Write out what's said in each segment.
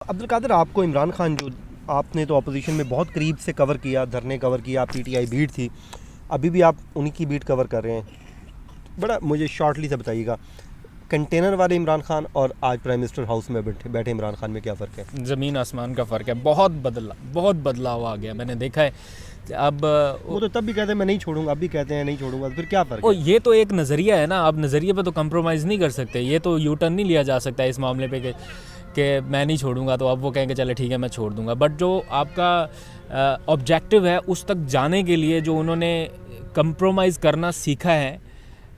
अब्दुल कादिर, आपको इमरान खान जो आपने तो अपोजिशन में बहुत करीब से कवर किया, धरने कवर किया, पीटीआई बीट थी, अभी भी आप उन्हीं की बीट कवर कर रहे हैं। बड़ा मुझे शॉर्टली से बताइएगा, कंटेनर वाले इमरान खान और आज प्राइम मिनिस्टर हाउस में बैठे इमरान खान में क्या फ़र्क है? ज़मीन आसमान का फ़र्क है। बहुत बदलाव आ गया, मैंने देखा है। अब वो तो तब भी कहते हैं मैं नहीं छोड़ूंगा, अब भी कहते हैं नहीं छोड़ूंगा, तो फिर क्या फ़र्क है? ये तो एक नज़रिया है ना, आप नज़रिए पे तो कंप्रोमाइज़ नहीं कर सकते। ये तो यू टर्न नहीं लिया जा सकता इस मामले पे कि मैं नहीं छोड़ूंगा तो अब वो कहेंगे चले ठीक है मैं छोड़ दूंगा। बट जो आपका ऑब्जेक्टिव है उस तक जाने के लिए जो उन्होंने कंप्रोमाइज़ करना सीखा है,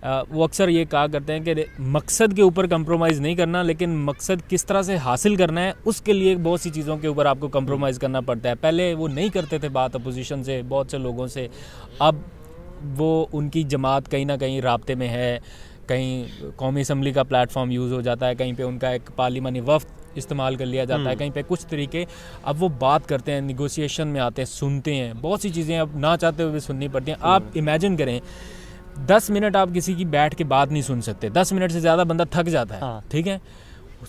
वो अक्सर ये कहा करते हैं कि मकसद के ऊपर कंप्रोमाइज़ नहीं करना, लेकिन मकसद किस तरह से हासिल करना है उसके लिए बहुत सी चीज़ों के ऊपर आपको कंप्रोमाइज़ करना पड़ता है। पहले वो नहीं करते थे बात अपोजिशन से, बहुत से लोगों से, अब वो उनकी जमात कहीं ना कहीं राब्ते में है, कहीं कौमी असम्बली का प्लेटफॉर्म यूज़ हो जाता है, कहीं पे उनका एक पार्लिमानी वफ़द इस्तेमाल कर लिया जाता है, कहीं पे कुछ तरीके। अब वो बात करते हैं, निगोशिएशन में आते हैं, सुनते हैं, बहुत सी चीज़ें अब ना चाहते हुए भी सुननी पड़ती हैं। आप इमेजिन करें 10 मिनट आप किसी की बैठ के बात नहीं सुन सकते, 10 मिनट से ज़्यादा बंदा थक जाता है। हाँ। ठीक है,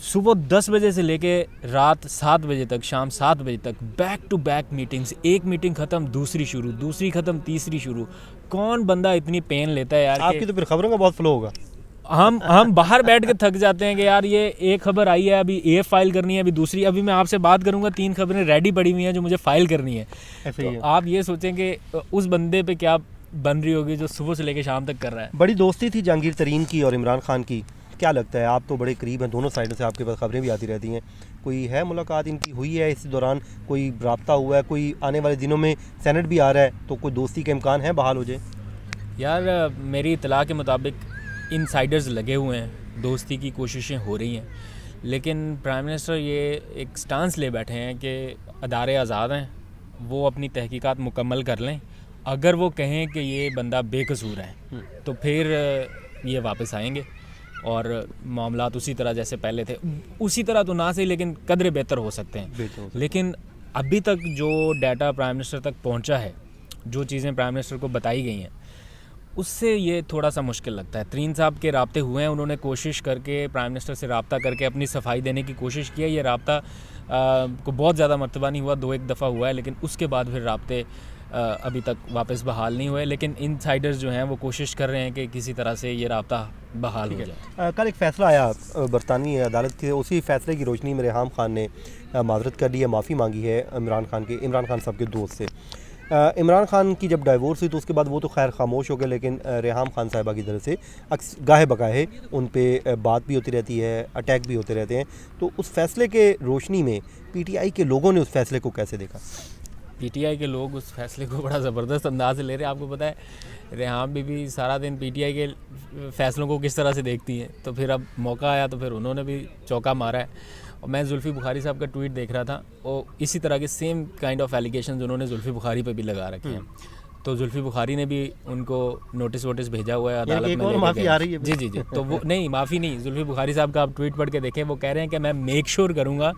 सुबह 10 बजे से लेके रात 7 बजे तक, शाम 7 बजे तक बैक टू बैक मीटिंग्स, एक मीटिंग ख़त्म दूसरी शुरू, दूसरी ख़त्म तीसरी शुरू। कौन बंदा इतनी पेन लेता है यार? आपकी तो फिर खबरों का बहुत फ्लो होगा। हम बाहर बैठ के थक जाते हैं कि यार ये एक खबर आई है, अभी ये फाइल करनी है, अभी दूसरी, अभी मैं आपसे बात करूंगा 3 खबरें रेडी पड़ी हुई हैं जो मुझे फाइल करनी है। ऐसे ही तो है। आप ये सोचें कि उस बंदे पे क्या बन रही होगी जो सुबह से लेके शाम तक कर रहा है। बड़ी दोस्ती थी जहांगीर तरीन की और इमरान खान की, क्या लगता है? आप तो बड़े करीब हैं, दोनों साइडों से आपके पास खबरें भी आती रहती हैं, कोई है मुलाकात इनकी हुई है इस दौरान? कोई रब्ता हुआ है? कोई आने वाले दिनों में सेनेट भी आ रहा है तो कोई दोस्ती के इम्कान है बहाल हो जाए? यार मेरी इतला के मुताबिक इनसाइडर्स लगे हुए हैं, दोस्ती की कोशिशें हो रही हैं, लेकिन प्राइम मिनिस्टर ये एक स्टांस ले बैठे हैं कि अदारे आज़ाद हैं, वो अपनी तहकीकात मुकम्मल कर लें। अगर वो कहें कि ये बंदा बेकसूर है तो फिर ये वापस आएंगे और मामलात उसी तरह जैसे पहले थे, उसी तरह तो ना सही लेकिन कदरे बेहतर हो सकते हैं। लेकिन अभी तक जो डाटा प्राइम मिनिस्टर तक पहुंचा है, जो चीज़ें प्राइम मिनिस्टर को बताई गई हैं, उससे ये थोड़ा सा मुश्किल लगता है। तरीन साहब के राब्ते हुए हैं, उन्होंने कोशिश करके प्राइम मिनिस्टर से रब्ता करके अपनी सफाई देने की कोशिश की है। ये रब्ता को बहुत ज़्यादा मरतबा नहीं हुआ, 2-1 दफ़ा हुआ है, लेकिन उसके बाद फिर रब्ते अभी तक वापस बहाल नहीं हुए। लेकिन इनसाइडर्स जो हैं वो कोशिश कर रहे हैं कि किसी तरह से ये रब्ता बहाल हो जाए। कल एक फ़ैसला आया बरतानवी अदालत के, उसी फैसले की रोशनी में रेहाम खान ने माजरत कर ली है, माफ़ी मांगी है इमरान खान साहब के दोस्त से। इमरान खान की जब डाइवोर्स हुई तो उसके बाद वो तो खैर खामोश हो गए, लेकिन रेहाम खान साहिबा की तरफ से गाहे बगाहे उन पे बात भी होती रहती है, अटैक भी होते रहते हैं। तो उस फैसले के रोशनी में पीटीआई के लोगों ने उस फैसले को कैसे देखा? पीटीआई के लोग उस फैसले को बड़ा ज़बरदस्त अंदाज से ले रहे हैं। आपको पता है रेहाम बीबी सारा दिन पीटीआई के फैसलों को किस तरह से देखती हैं, तो फिर अब मौका आया तो फिर उन्होंने भी चौका मारा है। और मैं जुल्फ़ी बुखारी साहब का ट्वीट देख रहा था, और इसी तरह के सेम काइंड ऑफ एलिगेशंस उन्होंने जुल्फ़ी बुखारी पे भी लगा रखे हैं। तो जुल्फ़ी बुखारी ने भी उनको नोटिस भेजा हुआ है अदालत में। माफ़ी आ रही है? जी। तो वो नहीं, माफ़ी नहीं, जुल्फ़ी बुखारी साहब का आप ट्वीट पढ़ के देखें, वो कह रहे हैं कि मैं मेक श्योर करूँगा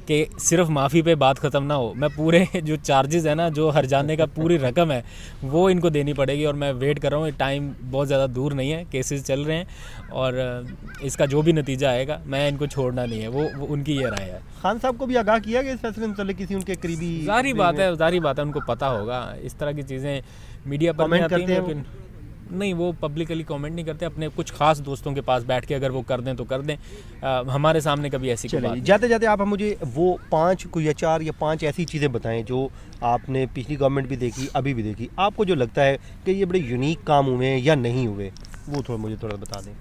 कि सिर्फ माफ़ी पे बात ख़त्म ना हो, मैं पूरे जो चार्जेस है ना, जो हर्जाने का पूरी रकम है वो इनको देनी पड़ेगी, और मैं वेट कर रहा हूँ। टाइम बहुत ज़्यादा दूर नहीं है, केसेस चल रहे हैं, और इसका जो भी नतीजा आएगा मैं इनको छोड़ना नहीं है। वो उनकी ये राय है। खान साहब को भी आगाह किया गया इस फैसले में चले किसी उनके करीबी? जारी बात है उनको पता होगा। इस तरह की चीज़ें मीडिया पर नहीं आती हैं, लेकिन नहीं, वो पब्लिकली कमेंट नहीं करते। अपने कुछ खास दोस्तों के पास बैठ के अगर वो कर दें तो कर दें, हमारे सामने कभी ऐसी कोई बात नहीं। जाते जाते आप मुझे वो 5 कोई या 4 या 5 ऐसी चीज़ें बताएं जो आपने पिछली गवर्नमेंट भी देखी, अभी भी देखी, आपको जो लगता है कि ये बड़े यूनिक काम हुए हैं या नहीं हुए, वो मुझे थोड़ा बता दें।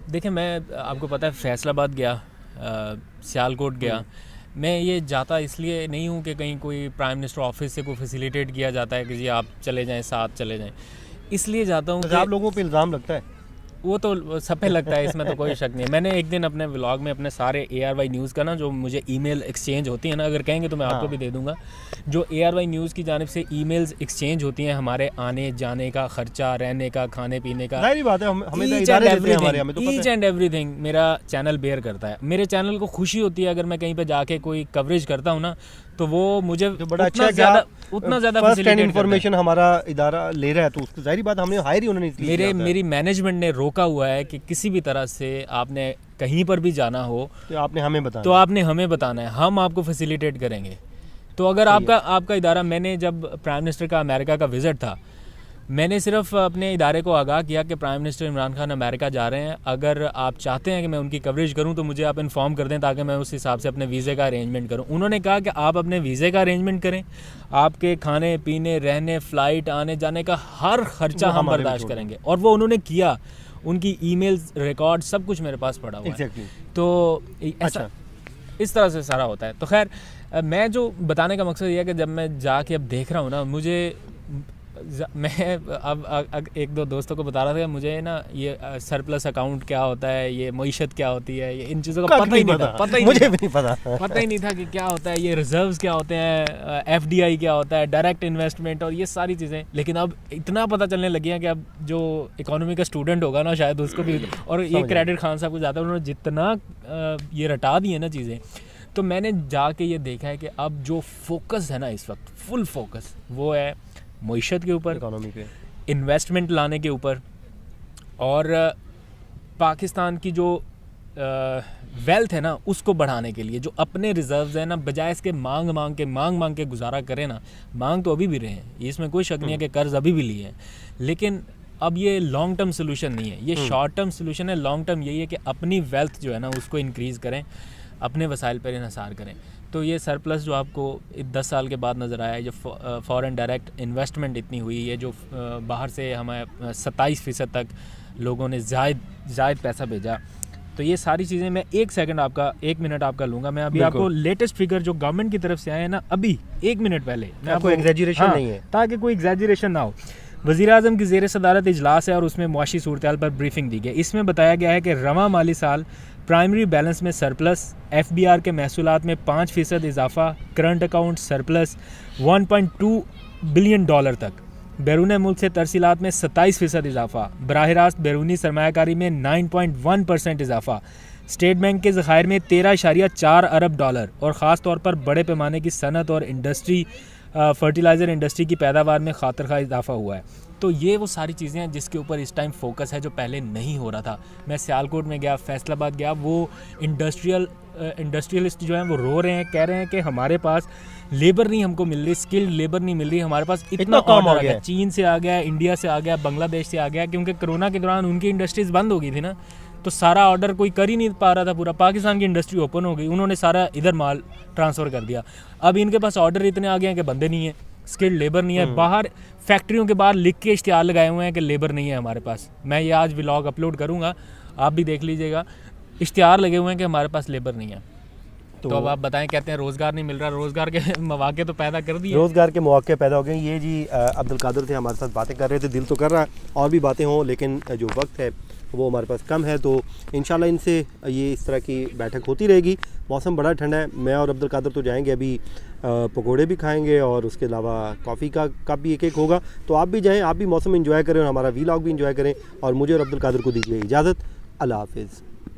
देखिए, मैं आपको पता है फैसलाबाद गया, सियालकोट गया। मैं ये जाता इसलिए नहीं हूँ कि कहीं कोई प्राइम मिनिस्टर ऑफिस से कोई फैसिलिटेट किया जाता है कि जी आप चले जाएं, साथ चले जाएं, इसलिए जाता हूँ। आप लोगों पे इल्ज़ाम लगता है? वो तो सब पे लगता है, इसमें तो कोई शक नहीं है। मैंने एक दिन अपने व्लॉग में अपने सारे ARY न्यूज़ का ना, जो मुझे ईमेल एक्सचेंज होती है ना, अगर कहेंगे तो मैं आपको भी दे दूंगा, जो ARY न्यूज़ की जानिब से ईमेल्स एक्सचेंज होती हैं, हमारे आने जाने का खर्चा, रहने का, खाने पीने का, बात है, हमें ईच एंड एवरीथिंग मेरा चैनल बेयर करता है। मेरे चैनल को खुशी होती है अगर मैं कहीं पर जाके कोई कवरेज करता हूँ ना, तो वो मुझे बड़ा अच्छा उतना ज़्यादा फर्स्ट हैंड इन्फॉर्मेशन हमारा इदारा ले रहा है, तो उसकी जाहिर बात हमने हायर ही उन्होंने इसलिए मेरी मैनेजमेंट ने रोका हुआ है कि किसी भी तरह से आपने कहीं पर भी जाना हो तो आपने हमें बताया, तो आपने हमें बताना है, हम आपको फैसिलिटेट करेंगे। तो अगर आपका इदारा, मैंने जब प्राइम मिनिस्टर का अमेरिका का विज़िट था, मैंने सिर्फ अपने इदारे को आगाह किया कि prime minister Imran Khan America जा रहे हैं, अगर आप चाहते हैं कि मैं उनकी कवरेज करूं तो मुझे आप इन्फॉर्म कर दें ताकि मैं उस हिसाब से अपने वीज़े का अरेंजमेंट करूं। उन्होंने कहा कि आप अपने वीज़े का अरेंजमेंट करें, आपके खाने पीने रहने फ़्लाइट आने जाने का हर खर्चा हम बर्दाश्त करेंगे। और वो उन्होंने किया, उनकी ईमेल्स रिकॉर्ड सब कुछ मेरे पास पड़ा हुआ है। तो ऐसा इस तरह से सारा होता है। तो खैर, मैं जो बताने का मकसद ये है कि जब मैं जाके अब देख रहा हूँ ना, मैं अब एक दो दोस्तों को बता रहा था कि मुझे ना ये सरप्लस अकाउंट क्या होता है, ये मईशत क्या होती है, ये इन चीज़ों का पता ही नहीं था, मुझे भी नहीं पता पता ही नहीं था कि क्या होता है, ये रिजर्व्स क्या होते हैं, एफडीआई क्या होता है, डायरेक्ट इन्वेस्टमेंट और ये सारी चीज़ें। लेकिन अब इतना पता चलने लगी है कि अब जो इकोनॉमी का स्टूडेंट होगा ना, शायद उसको भी, और ये क्रेडिट खान साहब को जाता है, उन्होंने जितना ये रटा दिए ना चीज़ें। तो मैंने जाके ये देखा है कि अब जो फोकस है ना इस वक्त, फुल फोकस वो है मईशत के ऊपर, इकोनॉमी पे, इन्वेस्टमेंट लाने के ऊपर, और पाकिस्तान की जो वेल्थ है ना उसको बढ़ाने के लिए, जो अपने रिजर्व्स हैं ना, बजाय इसके मांग के गुजारा करें ना। मांग तो अभी भी रहे हैं, इसमें कोई शक नहीं है कि कर्ज अभी भी लिए हैं, लेकिन अब ये लॉन्ग टर्म सोल्यूशन नहीं है, ये शॉर्ट टर्म सोल्यूशन है। लॉन्ग टर्म यही है कि अपनी वेल्थ जो है ना उसको इंक्रीज़ करें, अपने वसाइल पर इन्हिसार करें। तो ये सरप्लस जो आपको 10 साल के बाद नज़र आया है, जो फॉरेन डायरेक्ट इन्वेस्टमेंट इतनी हुई है, जो बाहर से हमें 27% तक लोगों ने ज़ायद पैसा भेजा, तो ये सारी चीज़ें मैं 1 मिनट आपका लूँगा। मैं अभी आपको लेटेस्ट फिगर जो गवर्नमेंट की तरफ से आए हैं ना, अभी 1 मिनट पहले, मैं आपको एग्जैजरेशन नहीं है, ताकि कोई एग्जैजरेशन ना हो। वज़ीर-ए-आज़म की ज़ेर सदारत इजलास है और उसमें मुआशी सूरत-ए-हाल पर ब्रीफिंग दी गई। इसमें बताया गया है कि रवां माली साल प्राइमरी बैलेंस में सरप्लस, एफबीआर के महसूलात में 5% इजाफा, current account surplus 1.2 billion dollar तक, बैरून मुल्क से तरसीलात में 27% इजाफा, बराह रास्त बैरूनी सरमायाकारी में 9.1% इजाफा, स्टेट बैंक के ज़खायर में 13.4 अरब डॉलर, और ख़ास तौर पर बड़े पैमाने की सनत और इंडस्ट्री, फर्टिलाइज़र इंडस्ट्री की पैदावार में खातिरखा इजाफा हुआ है। तो ये वो सारी चीज़ें हैं जिसके ऊपर इस टाइम फोकस है, जो पहले नहीं हो रहा था। मैं सियालकोट में गया, फैसलाबाद गया, वो इंडस्ट्रियलिस्ट जो हैं वो रो रहे हैं, कह रहे हैं कि हमारे पास लेबर नहीं हमको मिल रही, स्किल्ड लेबर नहीं मिल रही, हमारे पास इतना काम आ गया, चीन से आ गया, इंडिया से आ गया, बांग्लादेश से आ गया, क्योंकि कोरोना के दौरान उनकी इंडस्ट्रीज़ बंद हो गई थी ना, तो सारा ऑर्डर कोई कर ही नहीं पा रहा था। पूरा पाकिस्तान की इंडस्ट्री ओपन हो गई, उन्होंने सारा इधर माल ट्रांसफ़र कर दिया। अब इनके पास ऑर्डर इतने आ गए हैं कि बंदे नहीं है, स्किल्ड लेबर नहीं है। बाहर फैक्ट्रियों के बाहर लिख के इश्तिहार लगाए हुए हैं कि लेबर नहीं है हमारे पास। मैं ये आज व्लॉग अपलोड करूँगा, आप भी देख लीजिएगा, इश्तिहार लगे हुए हैं कि हमारे पास लेबर नहीं है। तो अब आप बताएं, कहते हैं रोज़गार नहीं मिल रहा, रोज़गार के मौके तो पैदा कर दिए, रोज़गार के मौके पैदा हो गए। ये जी अब्दुल कादिर थे, हमारे साथ बातें कर रहे थे। दिल तो कर रहा है और भी बातें हों, लेकिन जो वक्त है वो हमारे पास कम है, तो इंशाल्लाह इनसे ये इस तरह की बैठक होती रहेगी। मौसम बड़ा ठंडा है, मैं और अब्दुल कादिर तो जाएंगे अभी, पकोड़े भी खाएंगे और उसके अलावा कॉफ़ी का कप भी एक होगा। तो आप भी जाएँ, आप भी मौसम एंजॉय करें और हमारा व्लॉग भी एंजॉय करें। और मुझे और अब्दुल कादिर को दीजिए इजाज़त। अल्लाह हाफ़िज़।